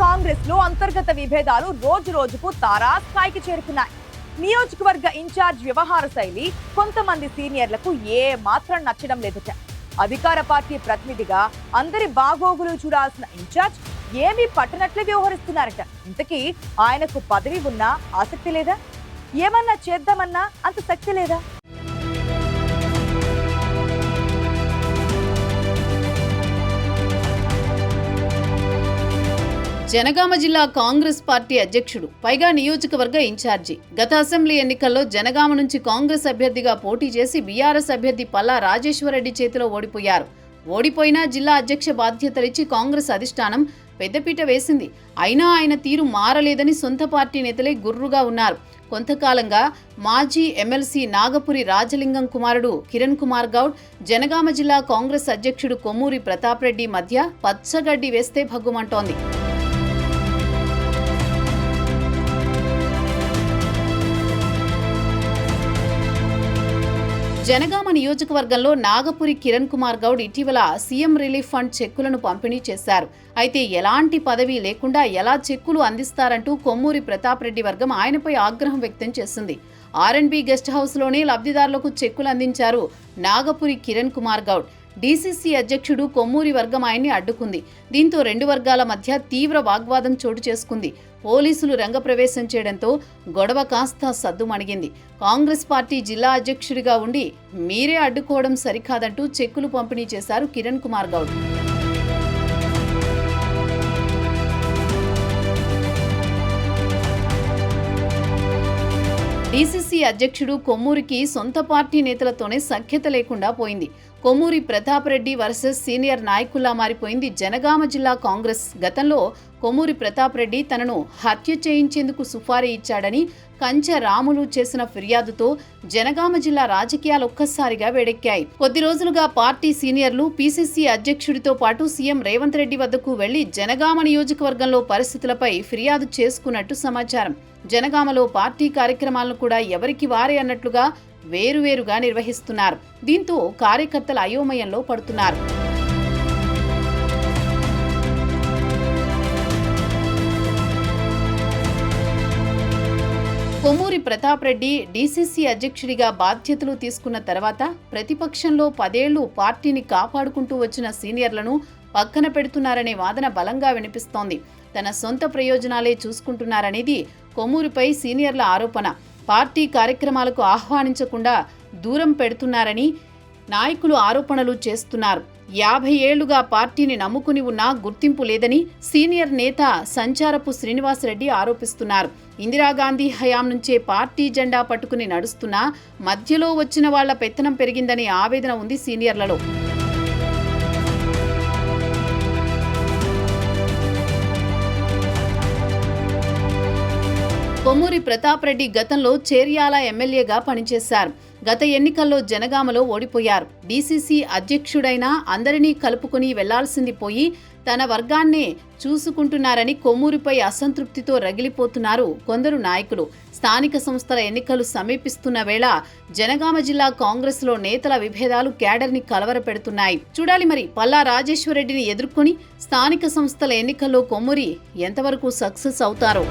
కాంగ్రెస్ లో అంతర్గత విభేదాలు రోజు రోజుకు తారాస్థాయికి చేరుకున్నాయి. నియోజకవర్గ ఇన్ఛార్జ్ వ్యవహార శైలి కొంతమంది సీనియర్లకు ఏ మాత్రం నచ్చడం లేదట. అధికార పార్టీ ప్రతినిధిగా అందరి బాగోగులు చూడాల్సిన ఇన్ఛార్జ్ ఏమీ పట్టనట్లే వ్యవహరిస్తున్నారట. ఇంతకీ ఆయనకు పదవి ఉన్నా ఆసక్తి లేదా? ఏమన్నా చేద్దామన్నా అంత శక్తి లేదా? జనగామ జిల్లా కాంగ్రెస్ పార్టీ అధ్యక్షుడు, పైగా నియోజకవర్గ ఇన్ఛార్జి. గత అసెంబ్లీ ఎన్నికల్లో జనగామ నుంచి కాంగ్రెస్ అభ్యర్థిగా పోటీ చేసి బీఆర్ఎస్ అభ్యర్థి పల్లా రాజేశ్వరరెడ్డి చేతిలో ఓడిపోయారు. ఓడిపోయినా జిల్లా అధ్యక్ష బాధ్యతలిచ్చి కాంగ్రెస్ అధిష్టానం పెద్దపీట వేసింది. అయినా ఆయన తీరు మారలేదని సొంత పార్టీ నేతలే గుర్రుగా ఉన్నారు. కొంతకాలంగా మాజీ ఎమ్మెల్సీ నాగపురి రాజలింగం కుమారుడు కిరణ్ కుమార్ గౌడ్, జనగామ జిల్లా కాంగ్రెస్ అధ్యక్షుడు కొమ్మూరి ప్రతాప్ రెడ్డి మధ్య పచ్చగడ్డి వేస్తే భగ్గుమంటోంది. జనగామ నియోజకవర్గంలో నాగపురి కిరణ్ కుమార్ గౌడ్ ఇటీవల సీఎం రిలీఫ్ ఫండ్ చెక్కులను పంపిణీ చేశారు. అయితే ఎలాంటి పదవి లేకుండా ఎలా చెక్కులు అందిస్తారంటూ కొమ్మూరి ప్రతాప్ రెడ్డి వర్గం ఆయనపై ఆగ్రహం వ్యక్తం చేసింది. ఆర్ఎండ్బి గెస్ట్ హౌస్లోనే లబ్ధిదారులకు చెక్కులు అందించారు నాగపురి కిరణ్ కుమార్ గౌడ్. డీసీసీ అధ్యక్షుడు కొమ్మూరి వర్గం ఆయన్ని అడ్డుకుంది. దీంతో రెండు వర్గాల మధ్య తీవ్ర వాగ్వాదం చోటు చేసుకుంది. పోలీసులు రంగప్రవేశం చేయడంతో గొడవ కాస్త సద్దుమణిగింది. కాంగ్రెస్ పార్టీ జిల్లా అధ్యక్షుడిగా ఉండి మీరే అడ్డుకోవడం సరికాదంటూ చెక్కులు పంపిణీ చేశారు కిరణ్ కుమార్ గౌడ్. డీసీసీ అధ్యక్షుడు కొమ్మూరికి సొంత పార్టీ నేతలతోనే సఖ్యత లేకుండా పోయింది. కొమ్మూరి ప్రతాప్ రెడ్డి వర్సెస్ సీనియర్ నాయకుల్లా మారిపోయింది జనగామ జిల్లా కాంగ్రెస్. గతంలో కొమ్మూరి ప్రతాప్ రెడ్డి తనను హత్య చేయించేందుకు సుపారీ ఇచ్చాడని కంచె రాములు చేసిన ఫిర్యాదుతో జనగామ జిల్లా రాజకీయాలు ఒక్కసారిగా వేడెక్కాయి. కొద్ది రోజులుగా పార్టీ సీనియర్లు పీసీసీ అధ్యక్షుడితో పాటు సీఎం రేవంత్ రెడ్డి వద్దకు వెళ్లి జనగామ నియోజకవర్గంలో పరిస్థితులపై ఫిర్యాదు చేసుకున్నట్టు సమాచారం. జనగామలో పార్టీ కార్యక్రమాలను కూడా ఎవరికి వారే అన్నట్లుగా వేరువేరుగా నిర్వహిస్తున్నారు. దీంతో కార్యకర్తల అయోమయంలో పడుతున్నారు. కొమ్మూరి ప్రతాప్ రెడ్డి డీసీసీ అధ్యక్షుడిగా బాధ్యతలు తీసుకున్న తర్వాత ప్రతిపక్షంలో 10 ఏళ్లు పార్టీని కాపాడుకుంటూ వచ్చిన సీనియర్లను పక్కన పెడుతున్నారనే వాదన బలంగా వినిపిస్తోంది. తన సొంత ప్రయోజనాలే చూసుకుంటున్నారనేది కొమ్మూరిపై సీనియర్ల ఆరోపణ. పార్టీ కార్యక్రమాలకు ఆహ్వానించకుండా దూరం పెడుతున్నారని నాయకులు ఆరోపణలు చేస్తున్నారు. 50 ఏళ్లుగా పార్టీని నమ్ముకుని ఉన్నా గుర్తింపు లేదని సీనియర్ నేత సంచారపు శ్రీనివాసరెడ్డి ఆరోపిస్తున్నారు. ఇందిరాగాంధీ హయాం నుంచే పార్టీ జెండా పట్టుకుని నడుస్తున్నా మధ్యలో వచ్చిన వాళ్ల పెత్తనం పెరిగిందనే ఆవేదన ఉంది సీనియర్లలో. కొమ్మూరి ప్రతాప్ రెడ్డి గతంలో చేర్యాల ఎమ్మెల్యేగా పనిచేశారు. గత ఎన్నికల్లో జనగామలో ఓడిపోయారు. డీసీసీ అధ్యక్షుడైనా అందరినీ కలుపుకుని వెళ్లాల్సింది పోయి తన వర్గాన్నే చూసుకుంటున్నారని కొమ్మూరిపై అసంతృప్తితో రగిలిపోతున్నారు కొందరు నాయకులు. స్థానిక సంస్థల ఎన్నికలు సమీపిస్తున్న వేళ జనగామ జిల్లా కాంగ్రెస్లో నేతల విభేదాలు క్యాడర్ని కలవరపెడుతున్నాయి. చూడాలి మరి పల్లా రాజేశ్వరరెడ్డిని ఎదుర్కొని స్థానిక సంస్థల ఎన్నికల్లో కొమ్మూరి ఎంతవరకు సక్సెస్ అవుతారో.